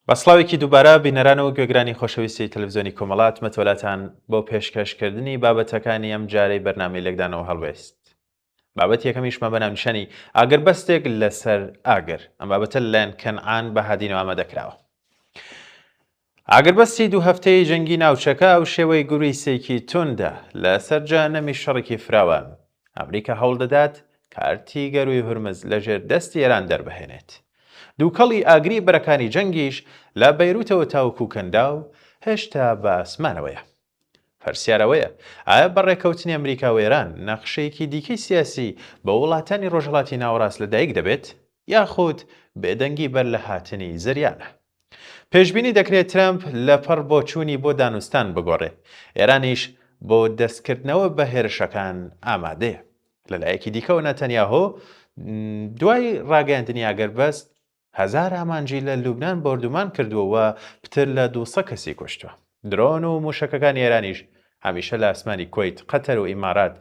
بەسڵاوێکی دووبارە بینەرانەوە گوێگرانی خۆشەویستی تەلەڤیزیۆنی کۆمەڵات مەتۆلاتان بۆ پێشکەشکردنی بابەتەکانی ئەم جارەی بەرنامەی لەگدانەوە هەڵوێست. بابەت یەکەمیشمە بەناونیشانی ئاگربەستێک لەسەر ئاگر. ئەم بابەتە لەلایەن کەنعان بە هادینەوە ئامادەکراوە. ئاگربەستی دوو هەفتەی جەنگی ناوچەکە و شێوەی گوریسێکی توندا لە سەرجانەمی شەڕێکی فراوان. ئەمریکا هەوڵ دەدات کارتی گەروی هورمز لەژێر دەستی ئێران دەربهێنێت. دووکەڵی ئاگری بەرەکانی جەنگیش لە بەیروتەوە تاوەکو کەندا و هێشتا بە ئاسمانەوەیە. پرسیارەوەیە ئایا بەڕێکەوتنی ئەمریکا و ئێران نەخشەیەکی دیکەی سیاسی بە وڵاتانی ڕۆژهەڵاتی ناوەڕاست لەدایک دەبێت یاخود بێدەنگی بەر لە هاتنی زریانە. پێشبینی دەکرێت ترامپ لەپەڕ بۆ چوونی بۆ دانوستان بگۆڕێ. ئێرانیش بۆ دەستکردنەوە بە هێرشەکان ئامادەیە. لەلایەکی دیکەوە نەتەنیاهۆ دوای ڕاگەیاندنی ئاگربەست هەزار ئامانجی لە لوبنان بردومان کردووە و پتر لە 200 کەسی کوشتووە. درۆن و موشەکەکانی ئێرانیش هەمیشە لە ئاسمانی کوێیت، قەتەر و ئیمارات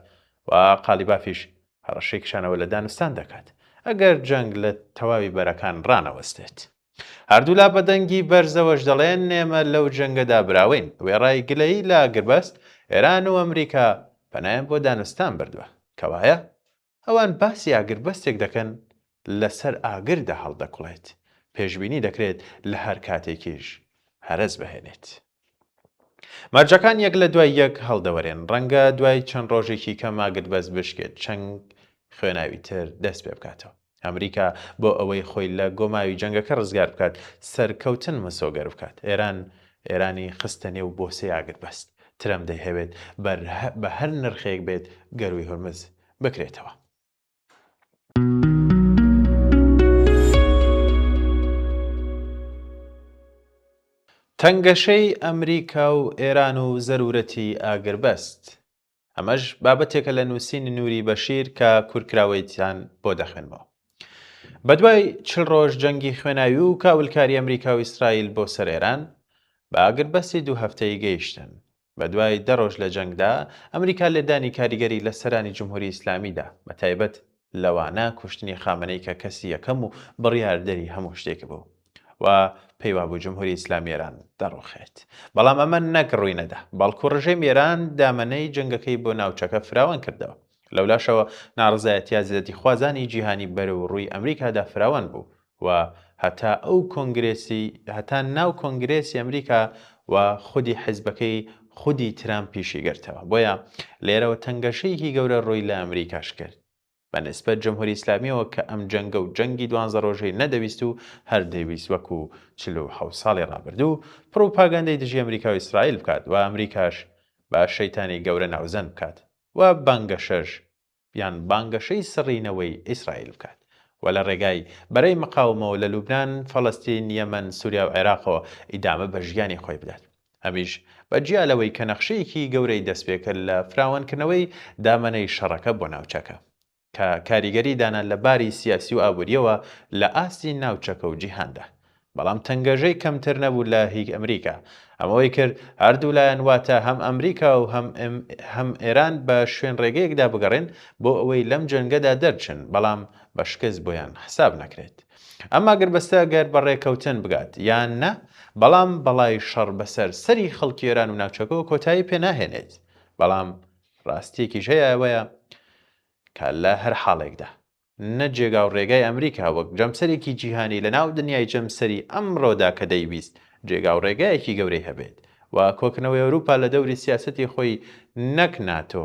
و قالیبافیش هەڕەشێکشانەوە لە دانوستان دەکات ئەگەر جەنگ لە تەواوی بەرەکان ڕانەوەستێت. هەردوولا بەدەنگی بەرزەوەش دەڵێن نێمە لەو جەنگەدا براوین. وێڕای گلەیی لە ئاگربەست ئێران و ئەمریکا پەنایان بۆ دانوستان بردووە. کەوایە ئەوان باسی ئاگربەستێک دەکەن لەسەر ئاگردا هەڵدەکوڵێت. پێشبینی دەکرێت لە هەر کاتێکیش هەرەز بهێنێت. مەرجەکان یەک لە دوای یەک هەڵدەوەرێن. ڕەنگە دوای چەند ڕۆژێکی کەم ئاگربەست بشکێت چەند خوێناوی تر دەست پێ بکاتەوە. ئەمریکا بۆ ئەوەی خۆی لە گۆماوی جەنگەکە ڕزگار بکات سەرکەوتن مەسۆگەر بکات. ئێرانی خستە نێو بۆسەی ئاگربەست. ترەمپ دەیهەوێت بە هەر نرخێک بێت گەروی هورمز بکرێتەوە. تەنگەشەی ئەمریکا و ئێران و زەرورەتی ئاگربەست. ئەمەش بابەتێکە لە نووسینی نووری بەشیر کە کورکراوەیتیان بۆ دەخوێنمەوە. بەدوای 40 ڕۆژ جەنگی خوێناوی و کاولکاری ئەمریکا و ئیسرائیل بۆ سەر ئێران بە ئاگربەستی دوو هەفتەی گەیشتن. بەدوای 10 ڕۆژ لە جەنگدا ئەمریکا لێدانی کاریگەری لە سەرانی جمهوری ئیسلامیدا بەتایبەت لەوانە کوشتنی خامنەی کە کەسی یەکەم و بڕیاردەری هەموو شتێک بوو و پێیوا بوو جمهوری ئیسلامی ئێران دەڕۆخێت. بەڵام ئەمە نەکڕووی نەدا. بەڵکو ڕژێمی ئێران دامەنەی جەنگەکەی بۆ ناوچەکە فراوان کردەوە. لەولاشەوە ناڕزایەتیا زیەتی خوازانی جیهانی بەرەو ڕووی ئەمریکادا فراوان بوو و هەتا ناو کۆنگرێسی ئەمریکا و خودی حیزبەکەی خودی ترامپیشی گرتەوە. بۆیە لێرەوە تەنگەشەیەکی گەورە ڕووی لە ئەمریکاش کرد بە نسبەت جمهوری ئیسلامیەوە کە ئەم جەنگە و جەنگی 12 ڕۆژەی نەدەویست و هەر دەیویست وەکو 47 ساڵی ڕابردوو پرۆپاگاندەی دژی ئەمریکا و ئیسرائیل بکات و ئەمریکاش بە شەیتانی گەورە ناوزەند بکات و بانگەشەی سڕینەوەی ئیسرائیل بکات و لە ڕێگای بەرەی مقاومەوە لە لوبنان، فەڵەستین، یەمەن، سووریا و عێراقەوە ئیدامە بە ژیانی خۆی بدات. ئەمیش بەجیالەوەی کە نەخشەیەکی گەورەی دەستپێکرد لە فراوانکردنەوەی دامەنەی شەڕەکە بۆ ناوچەکە کە کاریگەری دانا لە باری سیاسی و ئابوووریەوە لە ئاستی ناوچەکە و جیهاندا. بەڵام تەنگەژەی کەمتر نەبوو لە هیچ ئەمریکا. ئەمەوەی کرد هەردوو لایەن واتە هەم ئەمریکا و هەم ئێران بە شوێن ڕێگەیەکدا بگەڕێن بۆ ئەوەی لەم جەنگەدا دەرچن، بەڵام بە شکست بۆیان حساب نەکرێت. ئەمما گەربەستە گەر بەڕێکەوتن بگات یان نە، بەڵام بەڵای شەڕ بەسەر سەری خەڵکی ئێران و ناوچەکەەوە کۆتایی پێناهێنێت. بەڵام ڕاستیەکیش هەیە ئەوەیە کە لە هەر حاڵێکدا نە جێگا و ڕێگای ئەمریکا وەک جەمسەرێکی جیهانی لە ناو دنیای جەمسەری ئەمڕۆدا کە دەیویست جێگا و ڕێگایەکی گەورەی هەبێت و کۆکردنەوەی ئەوروپا لە دەوری سیاسەتی خۆی نەک ناتۆ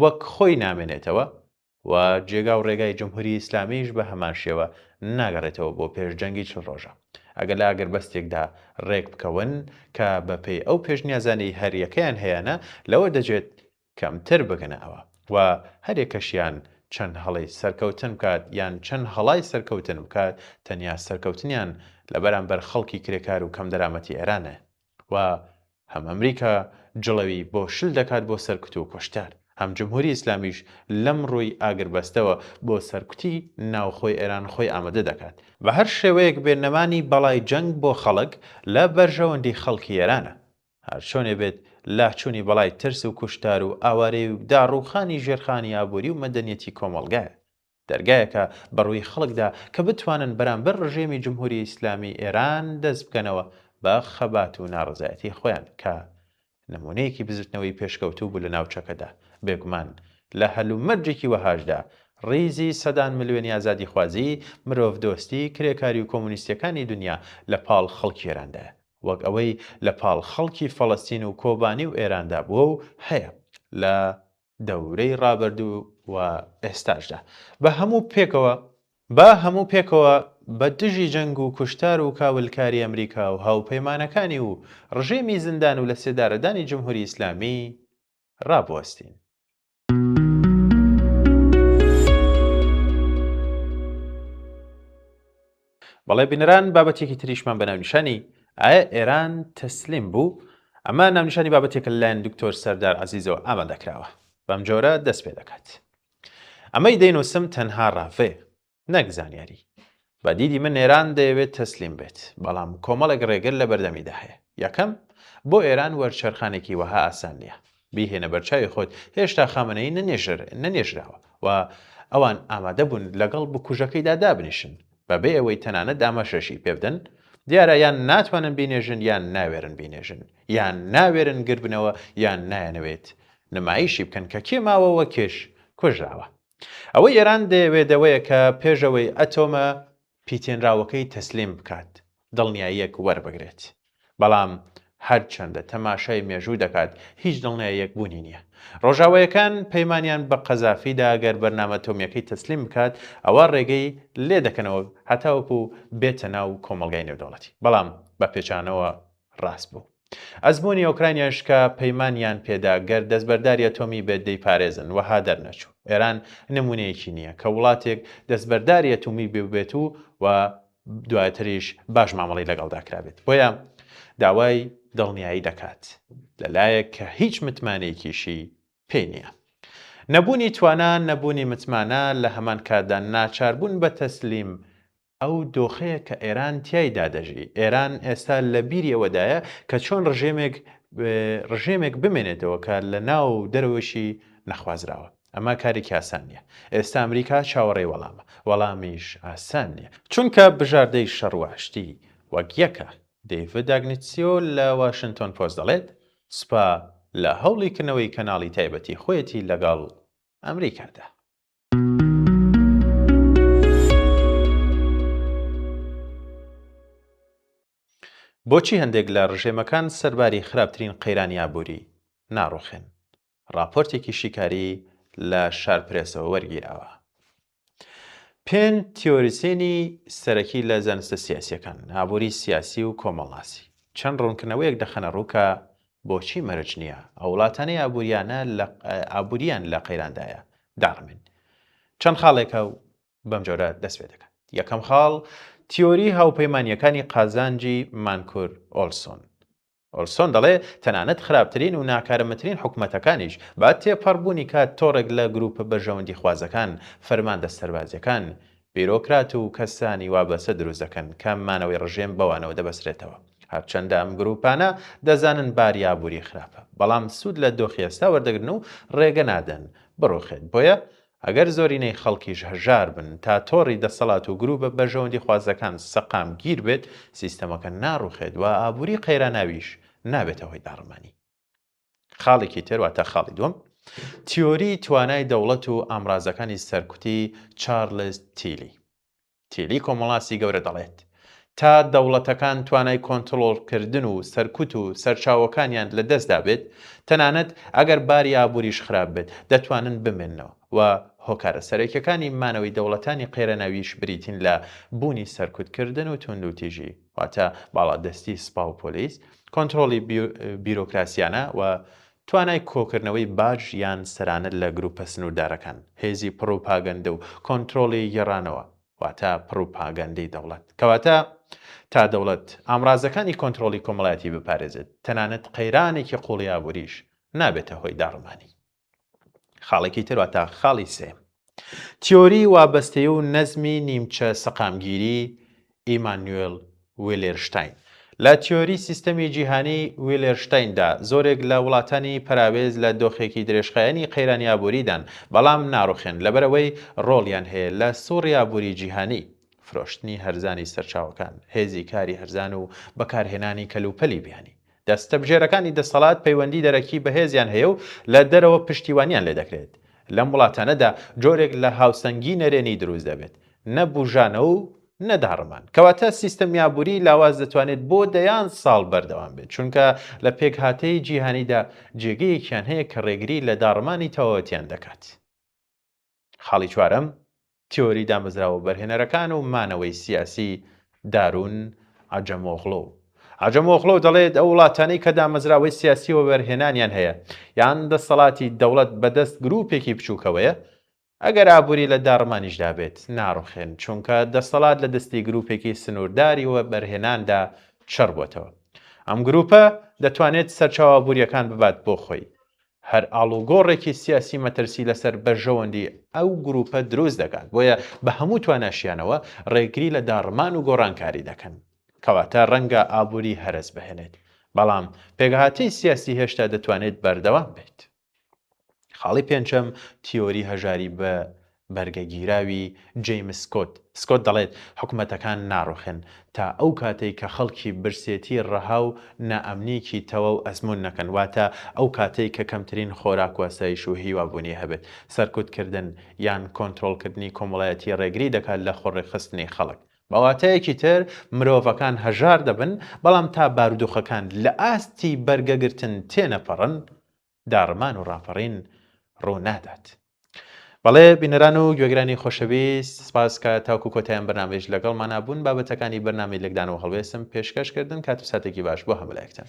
وەک خۆی نامێنێتەوە و جێگا و ڕێگای جمهوری ئیسلامیش بە هەمان شێوە ناگەڕێتەوە بۆ پێش جەنگی 40 ڕۆژە. ئەگەر لە ئاگربەستێکدا ڕێک بکەون کە بەپێی ئەو پێشنیازانی هەریەکەیان هەیەنە لەوە دەجێت کەمتر بگەنەوە و هەرێکەشیان چەند هەڵی سەرکەوتن بکات یان چەند هەڵای سەرکەوتن بکات تەنیا سەرکەوتنیان لە بەرامبەر خەڵکی کرێکار و کەم دەرامەتی ئێرانە و هەم ئەمریکا جڵەوی بۆ شل دەکات بۆ سەرکوت و کۆشتار، هەم جمهوری ئیسلامیش لەم ڕووی ئاگربەستەوە بۆ سەرکوتی ناوخۆی ئێران خۆی ئامادە دەکات. بە هەر شێوەیەک بێنەمانی بەڵای جەنگ بۆ خەڵک لە بەرژەوەندی خەڵکی ئێرانە. هەر چۆنێ بێت لاچوونی بەڵای ترس و کوشتار و ئاوارەی و داڕوخانی ژێرخانی ئابووری و مەدەنیەتی کۆمەڵگایە. دەرگایەکە بەڕووی خەڵکدا کە بتوانن بەرامبەر ڕژێمی جمهوری ئیسلامی ئێران دەست بکەنەوە بە خەبات و ناڕزایەتی خۆیان کە نمونەیەکی بزرتنەوەی پێشکەوتوو بوو لە ناوچەکەدا بێگومان لە هەلومەرجێکی وەهاشدا ڕیزی سەدان ملیۆنی ئازادی خوازی مرۆڤ دۆستی کرێکاری و کۆمونیستیەکانی دنیا لە پاڵ خەڵکی ئێراندایە وەک ئەوەی لە پاڵ خەڵکی فەڵەستین و کۆبانی و ئێراندا بووە و هەیە لە دەورەی ڕابردوو و ئێستاشدا بە هەموو پێکەوە بە دژی جەنگ و کوشتار و کاولکاری ئەمریکا و هاوپەیمانەکانی و ڕژێمی زیندان و لە سێدارەدانی جمهوری ئیسلامی ڕابوەستین. بەڵێ بینەران بابەتێکی تریشمان بە ناونیشانی ئایا ئێران تەسلیم بوو؟ ئەمە ناونیشانی بابەتێکە لەلایەن دکتۆر سەردار عەزیزەوە ئامادەکراوە بەم جۆرە دەست پێ دەکات. ئەمەی دەینووسم تەنها ڕافێ نەک زانیاری. بە دیدی من ئێران دەیەوێت تەسلیم بێت بەڵام کۆمەڵێک ڕێگر لە بەردەمیدا هەیە. یەکەم بۆ ئێران وەرچەرخانێکی وەها ئاسان نییە. بیهێنە بەرچاوی خۆت هێشتا خامنەی نەنێژراوە و ئەوان ئامادە بوون لەگەڵ بکوژەکەیدا دابنیشن بەبێ ئەوەی تەنانەت ئاماژەشی پێ بدەن دیارە یان ناتوانن بینێژن یان ناوێرن بینێژن یان ناوێرن گربنەوە یان نایەنەوێت نمایشی بکەن کە کێ ماوەوە کێش کوژراوە. ئەوەی ئێران دەیەوێتەوەیە کە پێشەوەی ئەتۆمە پیتێنراوەکەی تەسلیم بکات دڵنیاییەک وەربگرێت بەڵام هەرچەندە تەماشای مێژوو دەکات هیچ دڵنیاییەک بوونی نییە. ڕۆژاوایەکان پەیمانیان بە قەزافیدا ئەگەر بەرنامە تۆمیەکەی تەسلیم بکات ئەوە ڕێگەی لێ دەکەنەوە هەتاوەکو بێتە ناو کۆمەڵگای نێودەوڵەتی بەڵام بە پێچانەوە ڕاست بوو. ئەزمموی ئۆکراینیاش کە پەیمانیان پێدا گەر دەستبەرداری ئەتۆمی بێت دەیپارێزن وەها دەرنەچوو. ئێران نمونەیەکی نییە کە وڵاتێک دەستبەرداری ئەتۆمی بێت و دوایتریش باش مامەڵی لەگەڵدا کرابێت. بۆیە داوای دڵنیایی دەکات لەلایەک کە هیچ متمانەیەکیشی پێی نییە. نەبوونی توانان نەبوونی متمانە لە هەمان کاتدا ناچاربوون بە تەسلیم ئەو دۆخەیە کە ئێران تیایدا دەژی. ئێران ئێستا لە بیری ئەوەدایە کە چۆن ڕژێمێک بمێنێتەوە کە لە ناو دەرەوەشی نەخوازراوە. ئەمە کارێکی ئاسان نییە. ئێستا ئەمریکا چاوەڕێی وەڵامیش ئاسان نییە چونکە بژاردەی شەڕواشتی وەک یەکە. دەیڤد ئاگنیتسیۆ لە واشنتۆن پۆست دەڵێت سوپا لە هەوڵیکردنەوەی کەناڵی تایبەتی خۆیەتی لەگەڵ ئەمریکادا. بۆچی هەندێک لە ڕژێمەکان سەرباری خراپترین قەیرانی ئابووری ناڕۆخێن؟ راپۆرتێکی شیکاری لە شارپرێسەوە وەرگیراوە. پێن تیۆریسێنی سەرەکی لە زانستە سیاسیەکان ئابووری سیاسی و کۆمەڵناسی چەند ڕوونکردنەوەیەک دەخەنە ڕووکە بۆچی مەرج نییە ئەو وڵاتانەی ئابووریان لە قەیراندایە داڕمن. چەند خاڵێکە و بەم جۆرە دەست پێ دەکات. یەکەم خاڵ تیۆری هاوپەیمانیەکانی قازانجی مانکور ئۆلسۆن دەڵێ تەنانەت خراپترین و ناکارەمەترین حکومەتەکانیش با تێپەڕبوونی کات تۆڕێک لە گروپە بەرژەوەندی خوازەکان فەرماندە سەربازیەکان بیرۆکرات و کەسانی وابەسە دروست دەکەن کە مانەوەی ڕژێم بەوانەوە دەبەسرێتەوە. هەرچەندە ئەم گروپانە دەزانن باری ئابووری خراپە بەڵام سوود لە دۆخی ئێستا وەردەگرن و ڕێگە نادەن بڕۆخێت. بۆیە ئەگەر زۆرینەی خەڵکیش هەژار بن تا تۆڕی دەسەڵات و گروپە بەرژەوەندی خوازەکان سەقام گیر بێت سیستەمەکە ناڕوخێت و ئابووری قەیراناویش نابێتە هۆی داڕمانی. خاڵێکی تر واتە خاڵی دووەم تیۆری توانای دەوڵەت و ئامرازەکانی سەرکوتی چارلز تیلی کۆمەڵاسی گەورە دەڵێت تا دەوڵەتەکان توانای کۆنتڕۆڵکردن و سەرکوت و سەرچاوەکانیان لە دەستدا بێت تەنانەت ئەگەر باری ئابووریش خراپ بێت دەتوانن بمێننەوە و هۆکارە سەرەکیەکانی مانەوەی دەوڵەتانی قەیرەناویش بریتین لە بوونی سەرکوتکردن و توندوتیژی واتە باڵادەستی سوپا و پۆلیس کۆنتڕۆڵی بیرۆکراسیانە و توانای کۆکردنەوەی باج یان سەرانت لە گروپە سنووردارەکان هێزی پڕۆپاگەندە و کۆنتڕۆڵی گێڕانەوە واتە پڕۆپاگەندەی دەوڵەت کەواتە تا دەوڵەت ئامرازەکانی کۆنتڕۆڵی کۆمەڵایەتی بپارێزێت تەنانەت قەیرانێکی قوڵی ئابووریش نابێتە هۆی داڕمانی. خاڵێکی تر واتە خاڵی سێم تیۆری وابەستەی و نەزمی نیمچە سەقامگیری ئیمانوێل ویلێرشتاین لە تیۆری سیستەمی جیهانی ویلێرشتایندا زۆرێک لە وڵاتانی پەراوێز لە دۆخێکی درێژخایەنی قەیرانی ئابووریدان بەڵام ناڕوخێن لەبەرەوەی ڕۆڵیان هەیە لە سوڕی ئابووری جیهانی فرۆشتنی هەرزانی سەرچاوەکان هێزی کاری هەرزان و بەکارهێنانی کەلوپەلی بیانی دەستەبژێرەکانی دەسەڵات پەیوەندی دەرەکی بە هێزیان هەیە و لە دەرەوە پشتیوانیان لێ دەکرێت لەم وڵاتانەدا جۆرێک لە هاوسەنگی نەرێنی دروست دەبێت نەبوژانە و نەداڕمان کەواتە سیستەمی ئابووری لاواز دەتوانێت بۆ دەیان ساڵ بەردەوام بێت چونکە لە پێکهاتەی جیهانیدا جێگەیەکیان هەیە کە ڕێگری لە داڕمانی تەواوەتیان دەکات. خاڵی چوارەم تیۆری دامەزراوە بەرهێنەرەکان و مانەوەی سیاسی دارون عەجەمۆغڵۆ عەجەمۆغڵۆ دەڵێت ئەو وڵاتانەی کە دامەزراوەی سیاسیەوە بەرهێنانیان هەیە یان دەسەڵاتی دەوڵەت بەدەست گروپێکی بچووکەوەیە ئەگەر ئابووری لە داڕمانیشدا بێت ناڕوخێن چونکە دەسەڵات لە دەستی گروپێکی سنوورداریەوە بەرهێناندا چڕ بووەتەوە ئەم گروپە دەتوانێت سەرچاو ئابووریەکان ببات بۆ خۆی هەر ئاڵوگۆڕێکی سیاسی مەترسی لەسەر بەرژەوەندی ئەو گروپە دروست دەکات بۆیە بە هەموو تواناشیانەوە ڕێگری لە داڕمان و گۆڕانکاری دەکەن کەواتە ڕەنگە ئابووری هەرس بهێنێت بەڵام پێگەهاتەی سیاسی هێشتا دەتوانێت بەردەوام بێت. خاڵی پێنجەم تیۆری هەژاری بە بەرگەگیراوی جەیمس سکۆت دەڵێت حکومەتەکان ناڕوخن تا ئەو کاتەی کە خەڵکی برسێتی ڕەها و نائەمنیکی تەوە و ئەزمون نەکەن واتە ئەو کاتەی کە کەمترین خۆراک واسایش و هیوابوونی هەبێت سەرکوتکردن یان کۆنتڕۆڵکردنی کۆمەڵایەتی ڕێگری دەکات لە خۆڕێخستنی خەڵک بەواتەیەکی تر مرۆڤەکان هەژار دەبن بەڵام تا بارودۆخەکان لە ئاستی بەرگەگرتن تێنەپەڕن داڕمان و ڕاپەڕین ڕوو نادات. بەڵێ بینەران و گوێگرانی خۆشەویست سپاس کە تاوکو کۆتاییان بەرنامەیەش لەگەڵمانە بوون بابەتەکانی بەرنامەی لەگدانەوە هەڵوێستم پێشکەشکردن کات و ساتێکی باش بۆ هەموو لایەکتان.